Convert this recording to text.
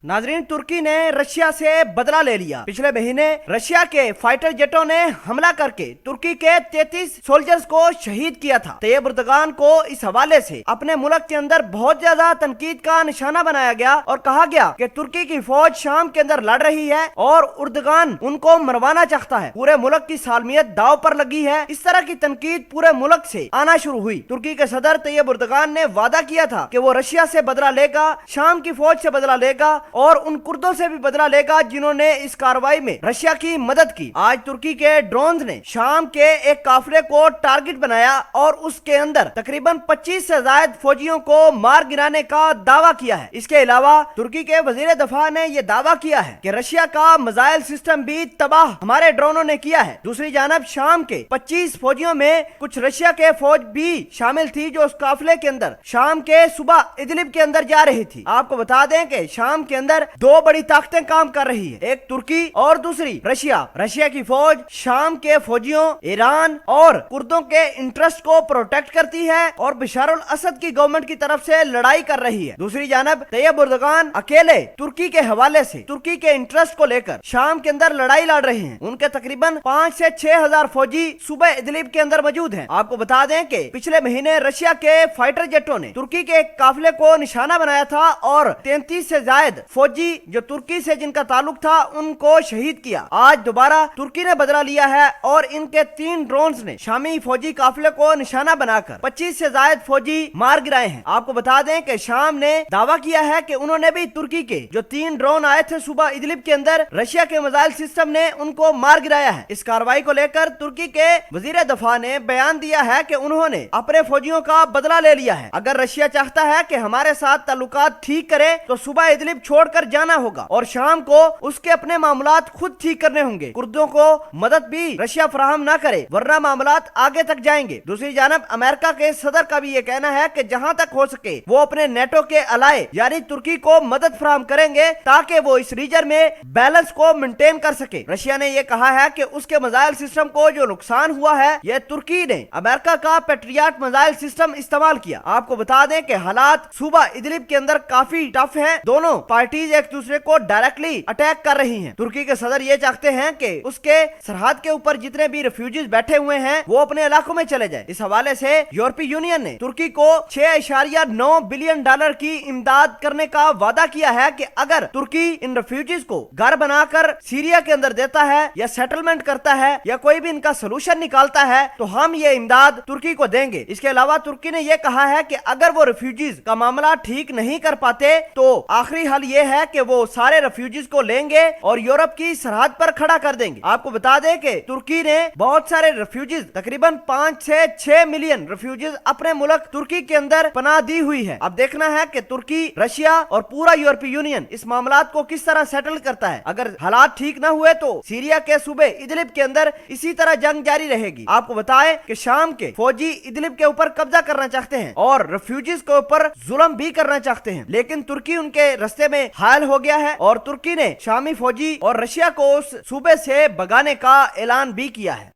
नाजरीन, तुर्की ने रशिया से बदला ले लिया। पिछले महीने रशिया के फाइटर जेटों ने हमला करके तुर्की के 33 सोल्जर्स को शहीद किया था। तैयब एर्दोगान को इस हवाले से अपने मुल्क के अंदर बहुत ज्यादा तनकीद का निशाना बनाया गया और कहा गया कि तुर्की की फौज शाम के अंदर लड़ रही है और एर्दोगान उनको मरवाना चाहता है। पूरे मुल्क की सालमियत दाव पर लगी है। इस तरह की तनकीद पूरे मुल्क से आना शुरू हुई। तुर्की के सदर तैयब एर्दोगान ने वादा किया था कि वो रशिया से बदला लेगा, शाम की फौज से बदला लेगा और उन कुर्दों से भी बदला लेगा जिन्होंने इस कार्रवाई में रशिया की मदद की। आज तुर्की के ड्रोन्स ने शाम के एक काफिले को टारगेट बनाया और उसके अंदर तकरीबन 25 से ज्यादा फौजियों को मार गिराने का दावा किया है। इसके अलावा तुर्की के वजीर दफा ने यह दावा किया है कि रशिया का मिसाइल सिस्टम भी तबाह हमारे ड्रोनों ने किया है। दूसरी जानब शाम के 25 फौजियों में कुछ रशिया के फौज भी शामिल थी जो उस काफिले के अंदर शाम के सुबह इदलिब के अंदर जा रही थी। आपको बता दें कि शाम के अंदर दो बड़ी ताकतें काम कर रही है, एक तुर्की और दूसरी रशिया। रशिया की फौज शाम के फौजियों, ईरान और कुर्दों के इंटरेस्ट को प्रोटेक्ट करती है और बशर अल असद की गवर्नमेंट की तरफ से लड़ाई कर रही है। दूसरी जानब तैयब एर्दोगान अकेले तुर्की के हवाले से तुर्की के इंटरेस्ट को लेकर शाम के अंदर लड़ाई लड़ रहे हैं। उनके तकरीबन 5 से 6 हजार फौजी सुबह इदलिब के अंदर मौजूद हैं। आपको बता दें कि पिछले महीने रशिया के फाइटर जेटों ने तुर्की के एक काफिले को निशाना बनाया था और 33 से ज्यादा फौजी जो तुर्की से जिनका ताल्लुक था उनको शहीद किया। आज दोबारा तुर्की ने बदला लिया है और इनके 3 ड्रोन्स ने शामी फौजी काफिले को निशाना बनाकर 25 से ज्यादा फौजी मार गिराए हैं। आपको बता दें कि शाम ने दावा किया है कि उन्होंने भी तुर्की के जो 3 ड्रोन आए थे सुबह इदलिब के अंदर, रशिया के मिसाइल सिस्टम ने उनको मार गिराया है। इस कार्रवाई को लेकर तुर्की के वजीर दफा ने बयान दिया है कि उन्होंने अपने फौजियों का बदला ले लिया है। अगर रशिया चाहता है कि हमारे साथ ताल्लुकात ठीक करे तो सुबह इदलिब छोड़कर जाना होगा और शाम को उसके अपने मामलात खुद ठीक करने होंगे। कुर्दों को मदद भी रशिया फराहम ना करे वरना मामलात आगे तक जाएंगे। दूसरी जानब अमेरिका के सदर का भी ये कहना है कि जहां तक हो सके वो अपने नेटो के अलाए यानी तुर्की को मदद फराहम करेंगे ताकि वो इस रीजन में बैलेंस को मेंटेन कर सके। रशिया ने यह कहा है कि उसके मिसाइल सिस्टम को जो नुकसान हुआ है यह तुर्की ने अमेरिका का पेट्रियट मिसाइल सिस्टम इस्तेमाल किया। आपको बता दें कि हालात सुबह इदलिब के अंदर काफी टफ है। दोनों पार्टीज एक दूसरे को डायरेक्टली अटैक कर रही हैं। तुर्की के सदर ये चाहते हैं कि उसके सरहद के ऊपर जितने भी रिफ्यूजीज बैठे हुए हैं वो अपने इलाकों में चले जाएं। इस हवाले से यूरोपीय यूनियन ने तुर्की को 6.9 बिलियन डॉलर की इमदाद करने का वादा किया है कि अगर तुर्की इन रिफ्यूजीज को घर बनाकर सीरिया के अंदर देता है या सेटलमेंट करता है या कोई भी इनका सोल्यूशन निकालता है तो हम ये इमदाद तुर्की को देंगे। इसके अलावा तुर्की ने यह कहा है कि अगर वो रिफ्यूजीज का मामला ठीक नहीं कर पाते तो आखिरी हल ये है कि वो सारे रिफ्यूजीज को लेंगे और यूरोप की सरहद पर खड़ा कर देंगे। आपको बता दें कि तुर्की ने बहुत सारे रिफ्यूजीज तकरीबन 5 से 6 मिलियन रिफ्यूजीज अपने मुल्क तुर्की के अंदर पनाह दी हुई है। अब देखना है कि तुर्की, रशिया और पूरा यूरोपीय यूनियन इस मामलात को किस तरह सेटल करता है। अगर हालात ठीक न हुए तो सीरिया के सूबे इदलिब के अंदर इसी तरह जंग जारी रहेगी। आपको बताएं कि शाम के फौजी इदलिब के ऊपर कब्जा करना चाहते हैं और रिफ्यूजीज के ऊपर जुल्म भी करना चाहते हैं, लेकिन तुर्की उनके रास्ते में हायल हो गया है और तुर्की ने शामी फौजी और रशिया को उस सूबे से भगाने का ऐलान भी किया है।